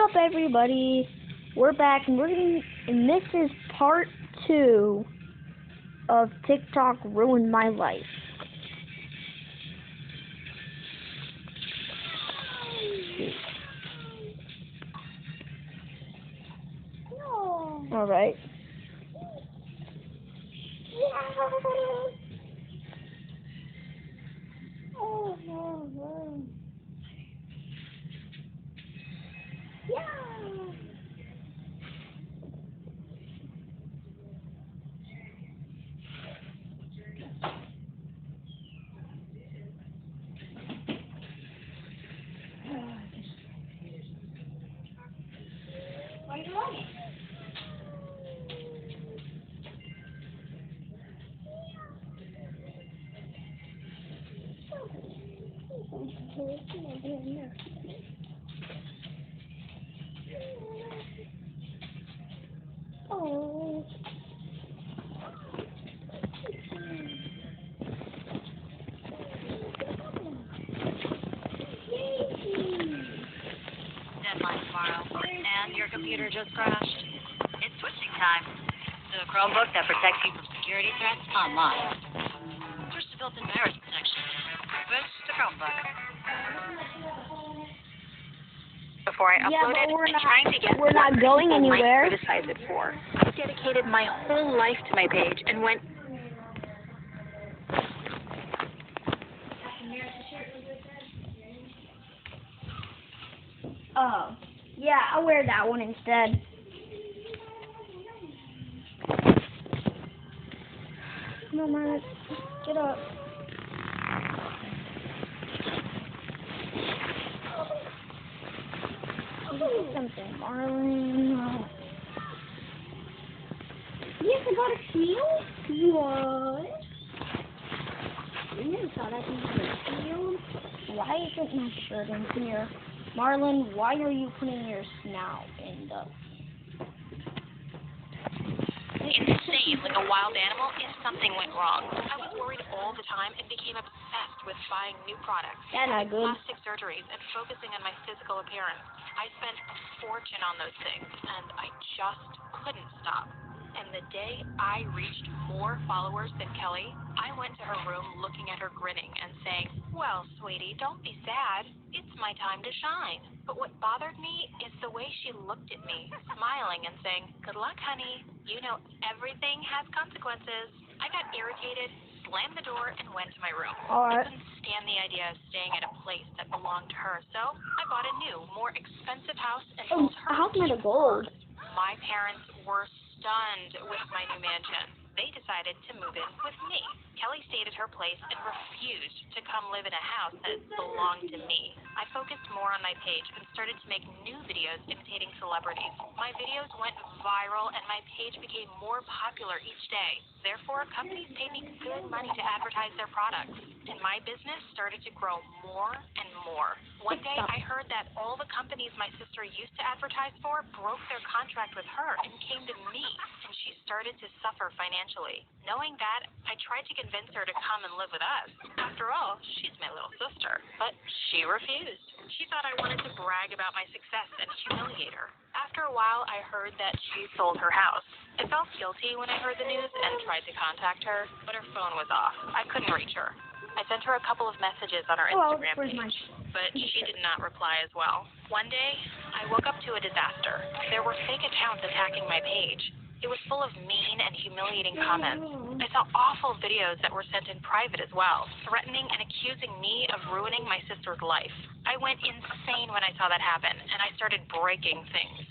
up, everybody? We're back, and this is part 2 of TikTok Ruined My Life. No. All right. Oh, no. Yeah. Why are you running? Oh. Deadline tomorrow, and your computer just crashed. It's switching time. The Chromebook that protects you from security threats online. There's a built-in virus protection. Switch to Chromebook. Before I uploaded, We're not going anywhere. Criticize it for. I dedicated my whole life to my page and went. Oh, yeah, I'll wear that one instead. Come on, Marlon, get up. Something, Marlon. Yes, I got a shield? What? You never thought I could have a shield? Why isn't my shirt in here? Marlon, why are you putting your snout in the... Insane, like a wild animal, if something went wrong. I was worried all the time and became obsessed with buying new products, That's not good. plastic surgeries, and focusing on my physical appearance. I spent a fortune on those things, and I just couldn't stop. And the day I reached more followers than Kelly, I went to her room looking at her grinning and saying, "Well, sweetie, don't be sad. It's my time to shine." But what bothered me is the way she looked at me, smiling and saying, "Good luck, honey. You know everything has consequences." I got irritated, slammed the door, and went to my room. All I right. couldn't stand the idea of staying at a place that belonged to her, so I bought a new, more expensive house and Oh, told a her house to made of gold. My parents were stunned with my new mansion. They decided to move in with me. Kelly stayed at her place and refused to come live in a house that belonged to me. I focused more on my page and started to make new videos imitating celebrities. My videos went viral and my page became more popular each day. Therefore, companies paid me good money to advertise their products. And my business started to grow more and more. One day, I heard that all the companies my sister used to advertise for broke their contract with her and came to me, and she started to suffer financially. Knowing that, I tried to convince her to come and live with us. After all, she's my little sister. But she refused. She thought I wanted to brag about my success and humiliate her. After a while, I heard that she sold her house. I felt guilty when I heard the news and tried to contact her, but her phone was off. I couldn't reach her. I sent her a couple of messages on her Instagram page, but she did not reply as well. One day, I woke up to a disaster. There were fake accounts attacking my page. It was full of mean and humiliating comments. I saw awful videos that were sent in private as well, threatening and accusing me of ruining my sister's life. I went insane when I saw that happen, and I started breaking things.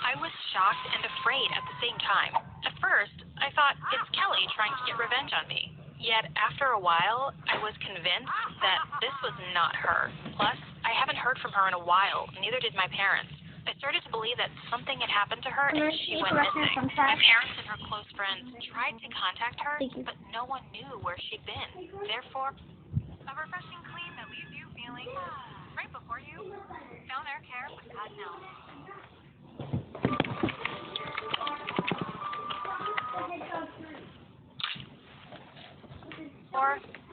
I was shocked and afraid at the same time. At first, I thought, it's Kelly trying to get revenge on me. Yet, after a while, I was convinced that this was not her. Plus, I haven't heard from her in a while, neither did my parents. I started to believe that something had happened to her and she went missing. My parents and her close friends tried to contact her, but no one knew where she'd been. Therefore, a refreshing clean that leaves you feeling right before you found their care with Cottonelle.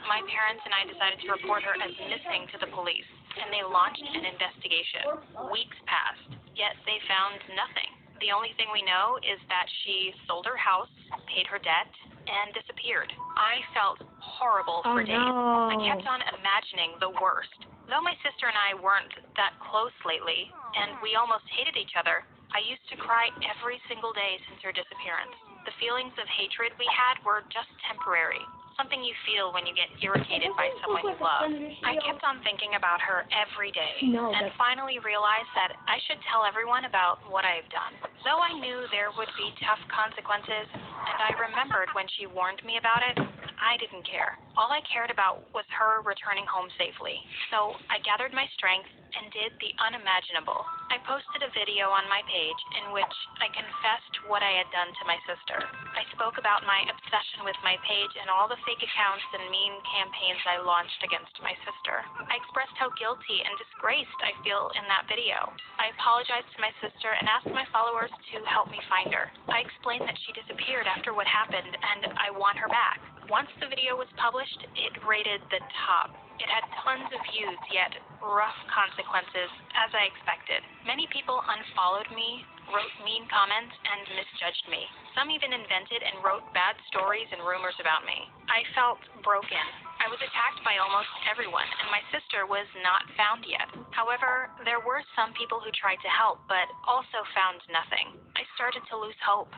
My parents and I decided to report her as missing to the police, and they launched an investigation. Weeks passed. yet they found nothing. The only thing we know is that she sold her house, paid her debt, and disappeared. I felt horrible for days. no. I kept on imagining the worst. Though my sister and I weren't that close lately, and we almost hated each other, I used to cry every single day since her disappearance. The feelings of hatred we had were just temporary, something you feel when you get irritated by someone you love. I kept on thinking about her every day, No, and finally realized that I should tell everyone about what I have done. Though I knew there would be tough consequences, and I remembered when she warned me about it, I didn't care. All I cared about was her returning home safely. So I gathered my strength and did the unimaginable. I posted a video on my page in which I confessed what I had done to my sister. I spoke about my obsession with my page and all the fake accounts and mean campaigns I launched against my sister. I expressed how guilty and disgraced I feel in that video. I apologized to my sister and asked my followers to help me find her. I explained that she disappeared after what happened and I want her back. Once the video was published, it rated the top. It had tons of views, yet rough consequences, as I expected. Many people unfollowed me, wrote mean comments, and misjudged me. Some even invented and wrote bad stories and rumors about me. I felt broken. I was attacked by almost everyone, and my sister was not found yet. However, there were some people who tried to help, but also found nothing. I started to lose hope.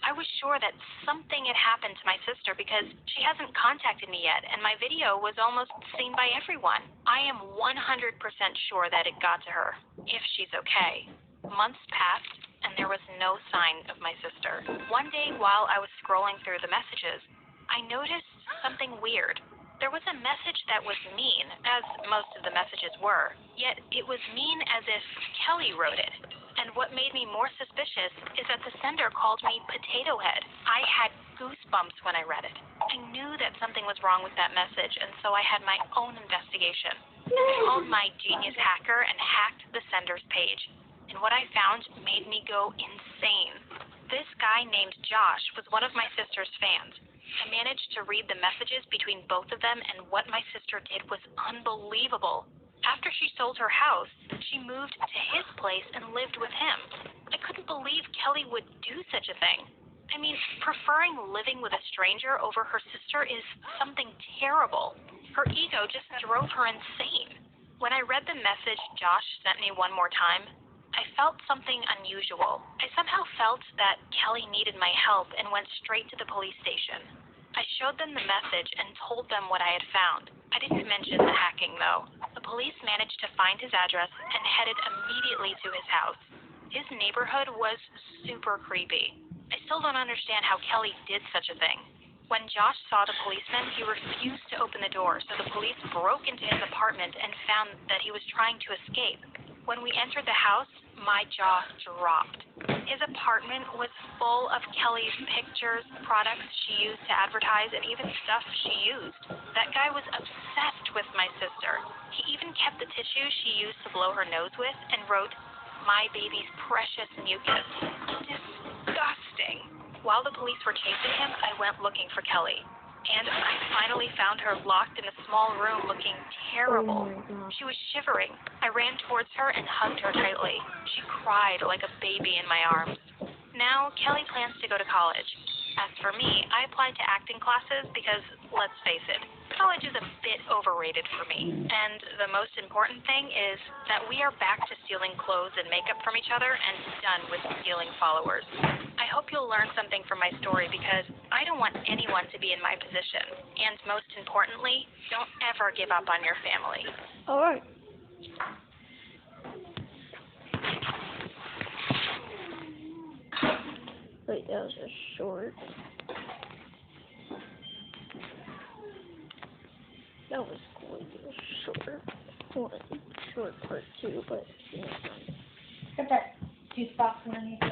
I was sure that something had happened to my sister because she hasn't contacted me yet, and my video was almost seen by everyone. I am 100% sure that it got to her, if she's okay. Months passed, and there was no sign of my sister. One day, while I was scrolling through the messages, I noticed something weird. There was a message that was mean, as most of the messages were, yet it was mean as if Kelly wrote it. And what made me more suspicious is that the sender called me Potato Head. I had goosebumps when I read it. I knew that something was wrong with that message, and so I had my own investigation. I called my genius hacker and hacked the sender's page. And what I found made me go insane. This guy named Josh was one of my sister's fans. I managed to read the messages between both of them, and what my sister did was unbelievable. After she sold her house, she moved to his place and lived with him. I couldn't believe Kelly would do such a thing. I mean, preferring living with a stranger over her sister is something terrible. Her ego just drove her insane. When I read the message Josh sent me one more time, I felt something unusual. I somehow felt that Kelly needed my help and went straight to the police station. I showed them the message and told them what I had found. I didn't mention the hacking, though. The police managed to find his address and headed immediately to his house. His neighborhood was super creepy. I still don't understand how Kelly did such a thing. When Josh saw the policeman, he refused to open the door, so the police broke into his apartment and found that he was trying to escape. When we entered the house, my jaw dropped. His apartment was full of Kelly's pictures, products she used to advertise, and even stuff she used. That guy was obsessed with my sister. He even kept the tissue she used to blow her nose with and wrote, "My baby's precious mucus." Disgusting. While the police were chasing him, I went looking for Kelly. And I finally found her locked in a small room looking terrible. Oh my gosh. She was shivering. I ran towards her and hugged her tightly. She cried like a baby in my arms. Now, Kelly plans to go to college. As for me, I applied to acting classes because, let's face it, college is a bit overrated for me. And the most important thing is that we are back to stealing clothes and makeup from each other and done with stealing followers. I hope you'll learn something from my story because I don't want anyone to be in my position. And most importantly, don't ever give up on your family. Alright. Wait, that was a short. That was going to be a short one. Short part 2, but yeah. Got that juice box underneath the